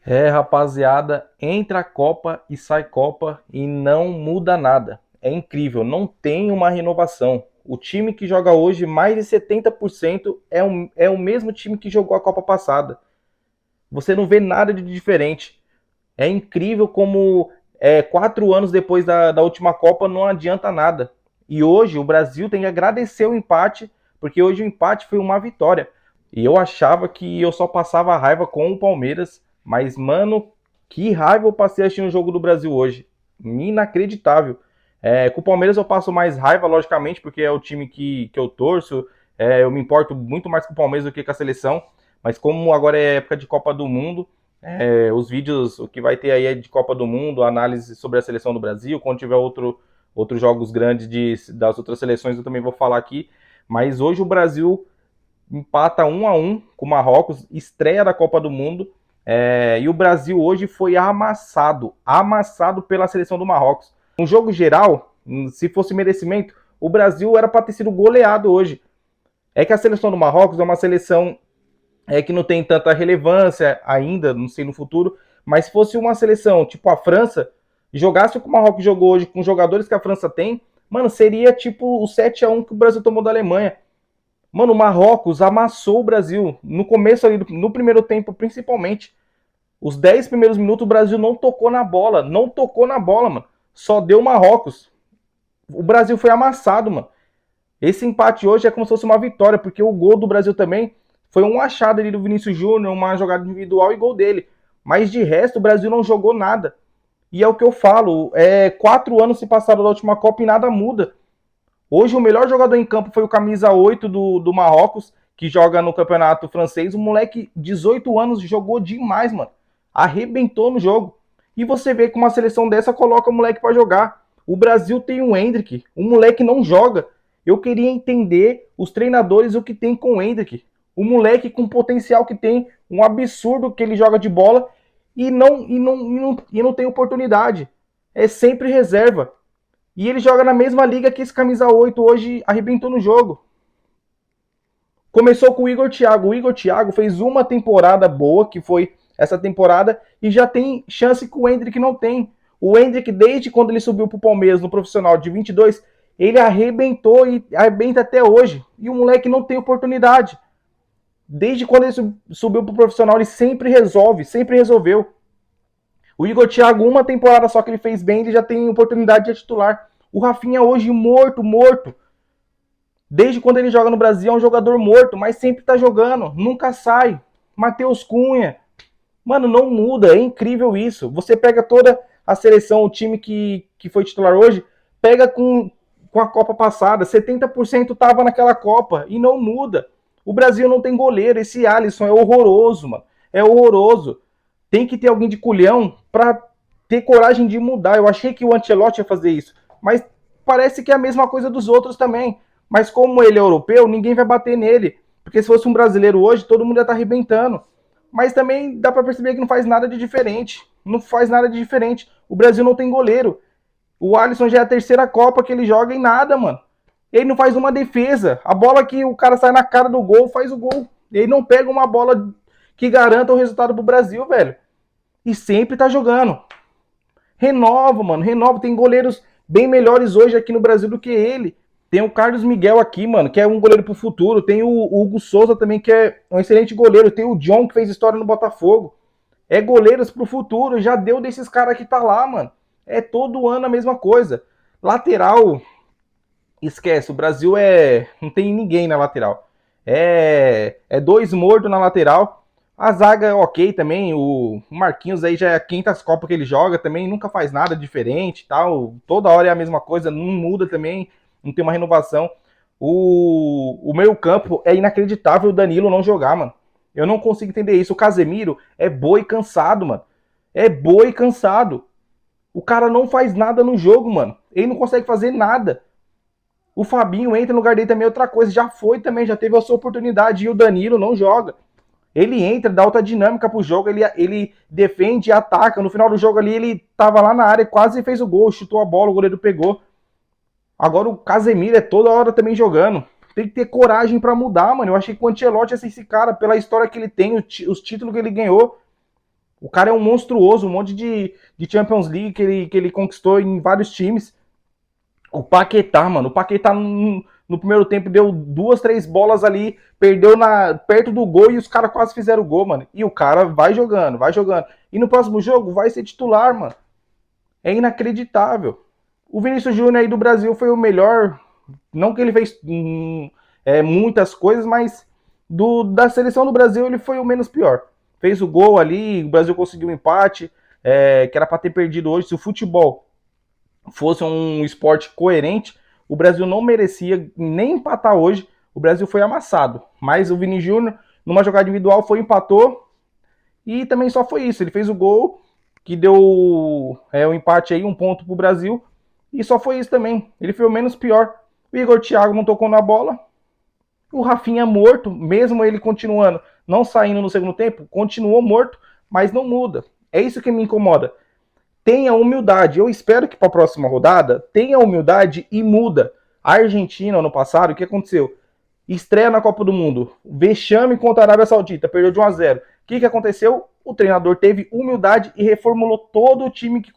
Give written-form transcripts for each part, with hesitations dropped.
Rapaziada, entra a Copa e sai Copa e não muda nada. É incrível, não tem uma renovação. O time que joga hoje, mais de 70% é o mesmo time que jogou a Copa passada. Você não vê nada de diferente. É incrível como 4 anos depois da última Copa não adianta nada. E hoje o Brasil tem que agradecer o empate, porque hoje o empate foi uma vitória. E eu achava que eu só passava raiva com o Palmeiras, mas, mano, que raiva eu passei assistindo o jogo do Brasil hoje. Inacreditável. Com o Palmeiras eu passo mais raiva, logicamente, porque é o time que eu torço. Eu me importo muito mais com o Palmeiras do que com a seleção. Mas como agora é época de Copa do Mundo, os vídeos, o que vai ter aí é de Copa do Mundo, análise sobre a seleção do Brasil. Quando tiver outros jogos grandes das outras seleções, eu também vou falar aqui. Mas hoje o Brasil empata 1-1 com o Marrocos, estreia da Copa do Mundo. E o Brasil hoje foi amassado pela seleção do Marrocos. No jogo geral, se fosse merecimento, o Brasil era para ter sido goleado hoje. É que a seleção do Marrocos é uma seleção que não tem tanta relevância ainda, não sei no futuro, mas se fosse uma seleção tipo a França, jogasse o que o Marrocos jogou hoje com os jogadores que a França tem, mano, seria tipo o 7-1 que o Brasil tomou da Alemanha. Mano, o Marrocos amassou o Brasil. No começo ali, no primeiro tempo, principalmente. Os 10 primeiros minutos, o Brasil não tocou na bola. Não tocou na bola, mano. Só deu Marrocos. O Brasil foi amassado, mano. Esse empate hoje é como se fosse uma vitória, porque o gol do Brasil também foi um achado ali do Vinícius Júnior, uma jogada individual e gol dele. Mas de resto, o Brasil não jogou nada. E é o que eu falo, 4 anos se passaram da última Copa e nada muda. Hoje o melhor jogador em campo foi o camisa 8 do Marrocos, que joga no campeonato francês. O moleque, 18 anos, jogou demais, mano. Arrebentou no jogo. E você vê que uma seleção dessa coloca o moleque para jogar. O Brasil tem o Endrick, o moleque não joga. Eu queria entender os treinadores o que tem com o Endrick. O moleque com o potencial que tem, um absurdo que ele joga de bola e não tem oportunidade. É sempre reserva. E ele joga na mesma liga que esse camisa 8 hoje arrebentou no jogo. Começou com o Igor Thiago. O Igor Thiago fez uma temporada boa, que foi essa temporada, e já tem chance que o Endrick não tem. O Endrick, desde quando ele subiu pro Palmeiras no profissional de 22, ele arrebentou e arrebenta até hoje. E o moleque não tem oportunidade. Desde quando ele subiu pro profissional, ele sempre resolve, sempre resolveu. O Igor Thiago, uma temporada só que ele fez bem, ele já tem oportunidade de titular. O Rafinha hoje morto. Desde quando ele joga no Brasil é um jogador morto, mas sempre tá jogando, nunca sai. Matheus Cunha. Mano, não muda, é incrível isso. Você pega toda a seleção, o time que foi titular hoje, pega com a Copa passada, 70% tava naquela Copa e não muda. O Brasil não tem goleiro, esse Alisson é horroroso, mano. É horroroso. Tem que ter alguém de culhão pra ter coragem de mudar. Eu achei que o Ancelotti ia fazer isso, mas parece que é a mesma coisa dos outros também. Mas como ele é europeu, ninguém vai bater nele. Porque se fosse um brasileiro hoje, todo mundo ia estar arrebentando. Mas também dá para perceber que não faz nada de diferente. Não faz nada de diferente. O Brasil não tem goleiro. O Alisson já é a terceira Copa que ele joga em nada, mano. Ele não faz uma defesa. A bola que o cara sai na cara do gol, faz o gol. Ele não pega uma bola que garanta o resultado pro Brasil, velho. E sempre tá jogando. Renova, mano. Renova. Tem goleiros bem melhores hoje aqui no Brasil do que ele. Tem o Carlos Miguel aqui, mano, que é um goleiro pro futuro. Tem o Hugo Souza também, que é um excelente goleiro. Tem o John, que fez história no Botafogo. É goleiros pro futuro. Já deu desses caras que tá lá, mano. É todo ano a mesma coisa. Lateral, esquece. O Brasil não tem ninguém na lateral. É dois mortos na lateral. A zaga é ok também. O Marquinhos aí já é a quinta Copa que ele joga também. Nunca faz nada diferente tal. Toda hora é a mesma coisa. Não muda também. Não tem uma renovação. O meio campo é inacreditável o Danilo não jogar, mano. Eu não consigo entender isso. O Casemiro é boi cansado, mano. É boi cansado. O cara não faz nada no jogo, mano. Ele não consegue fazer nada. O Fabinho entra no lugar dele também, outra coisa. Já foi também, já teve a sua oportunidade. E o Danilo não joga. Ele entra, dá outra dinâmica pro jogo, ele defende e ataca. No final do jogo ali, ele tava lá na área, quase fez o gol, chutou a bola, o goleiro pegou. Agora o Casemiro é toda hora também jogando. Tem que ter coragem pra mudar, mano. Eu achei que o Ancelotti ia ser esse cara, pela história que ele tem, os títulos que ele ganhou. O cara é um monstruoso, um monte de Champions League que ele conquistou em vários times. O Paquetá, mano, o Paquetá no primeiro tempo deu 2, 3 bolas ali, perdeu perto do gol e os caras quase fizeram o gol, mano. E o cara vai jogando, vai jogando. E no próximo jogo vai ser titular, mano. É inacreditável. O Vinícius Júnior aí do Brasil foi o melhor. Não que ele fez muitas coisas, mas da seleção do Brasil ele foi o menos pior. Fez o gol ali, o Brasil conseguiu um empate, que era para ter perdido hoje. Se o futebol fosse um esporte coerente, o Brasil não merecia nem empatar hoje. O Brasil foi amassado. Mas o Vini Júnior, numa jogada individual, empatou. E também só foi isso. Ele fez o gol, que deu o empate aí, 1 ponto pro Brasil. E só foi isso também. Ele foi o menos pior. O Igor Thiago não tocou na bola. O Rafinha morto, mesmo ele continuando, não saindo no segundo tempo, continuou morto, mas não muda. É isso que me incomoda. Tenha humildade. Eu espero que para a próxima rodada tenha humildade e muda. A Argentina, ano passado, o que aconteceu? Estreia na Copa do Mundo. Vexame contra a Arábia Saudita. Perdeu de 1-0. O que aconteceu? O treinador teve humildade e reformulou todo o time que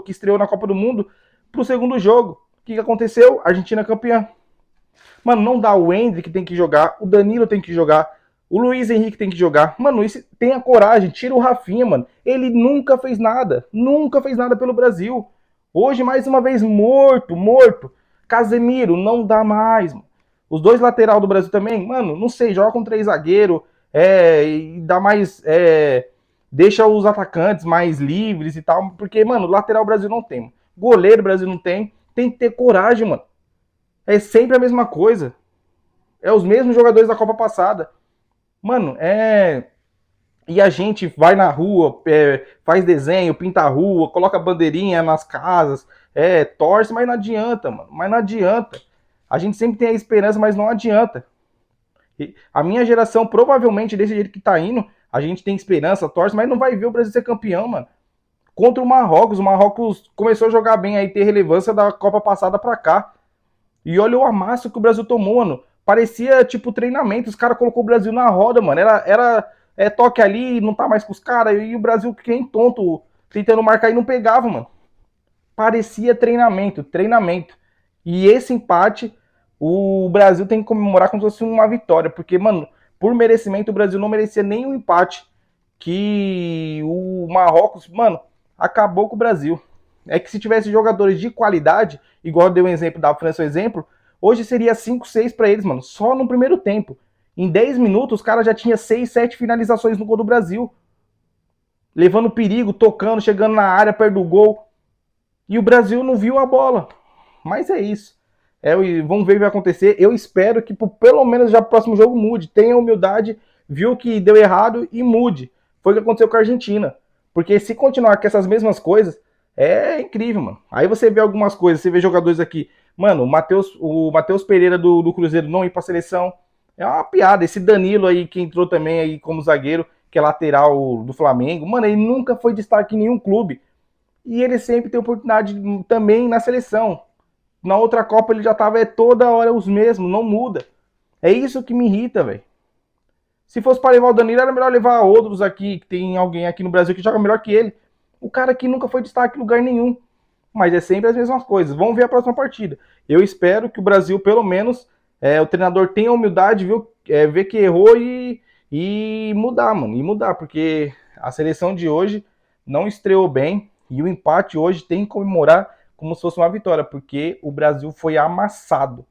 estreou na Copa do Mundo para o segundo jogo. O que aconteceu? A Argentina campeã. Mano, não dá. O Endrick tem que jogar, o Danilo tem que jogar, o Luiz Henrique tem que jogar. Mano, isso, tenha coragem, tira o Rafinha, mano. Ele nunca fez nada pelo Brasil. Hoje, mais uma vez, morto. Casemiro, não dá mais, mano. Os 2 lateral do Brasil também, mano, não sei, joga com 3 zagueiros, e dá mais, deixa os atacantes mais livres e tal, porque, mano, lateral o Brasil não tem, goleiro o Brasil não tem que ter coragem, mano. É sempre a mesma coisa. É os mesmos jogadores da Copa passada. Mano, E a gente vai na rua, faz desenho, pinta a rua, coloca bandeirinha nas casas, torce, mas não adianta, mano. Mas não adianta. A gente sempre tem a esperança, mas não adianta. A minha geração, provavelmente, desse jeito que tá indo, a gente tem esperança, torce, mas não vai ver o Brasil ser campeão, mano. Contra o Marrocos começou a jogar bem aí, ter relevância da Copa passada pra cá. E olha o amasso que o Brasil tomou, mano. Parecia tipo treinamento. Os caras colocou o Brasil na roda, mano. Era toque ali, não tá mais com os caras. E o Brasil, quem tonto, tentando marcar e não pegava, mano. Parecia treinamento. E esse empate, o Brasil tem que comemorar como se fosse uma vitória. Porque, mano, por merecimento, o Brasil não merecia nem um empate. Que o Marrocos, mano, acabou com o Brasil. É que se tivesse jogadores de qualidade, igual deu um exemplo da França, um exemplo, hoje seria 5, 6 para eles, mano, só no primeiro tempo. Em 10 minutos, os caras já tinham 6, 7 finalizações no gol do Brasil. Levando perigo, tocando, chegando na área, perto do gol. E o Brasil não viu a bola. Mas é isso. Vamos ver o que vai acontecer. Eu espero que pelo menos já o próximo jogo mude. Tenha humildade, viu que deu errado e mude. Foi o que aconteceu com a Argentina. Porque se continuar com essas mesmas coisas, é incrível, mano. Aí você vê algumas coisas, você vê jogadores aqui. Mano, o Matheus Pereira do Cruzeiro não ir pra seleção. É uma piada. Esse Danilo aí, que entrou também aí como zagueiro, que é lateral do Flamengo. Mano, ele nunca foi destaque em nenhum clube. E ele sempre tem oportunidade também na seleção. Na outra Copa ele já tava toda hora os mesmos, não muda. É isso que me irrita, velho. Se fosse para levar o Danilo, era melhor levar outros aqui, que tem alguém aqui no Brasil que joga melhor que ele. O cara aqui nunca foi destaque em lugar nenhum. Mas é sempre as mesmas coisas. Vamos ver a próxima partida. Eu espero que o Brasil, pelo menos, o treinador tenha humildade, viu, ver que errou e mudar, mano. E mudar, porque a seleção de hoje não estreou bem. E o empate hoje tem que comemorar como se fosse uma vitória, porque o Brasil foi amassado.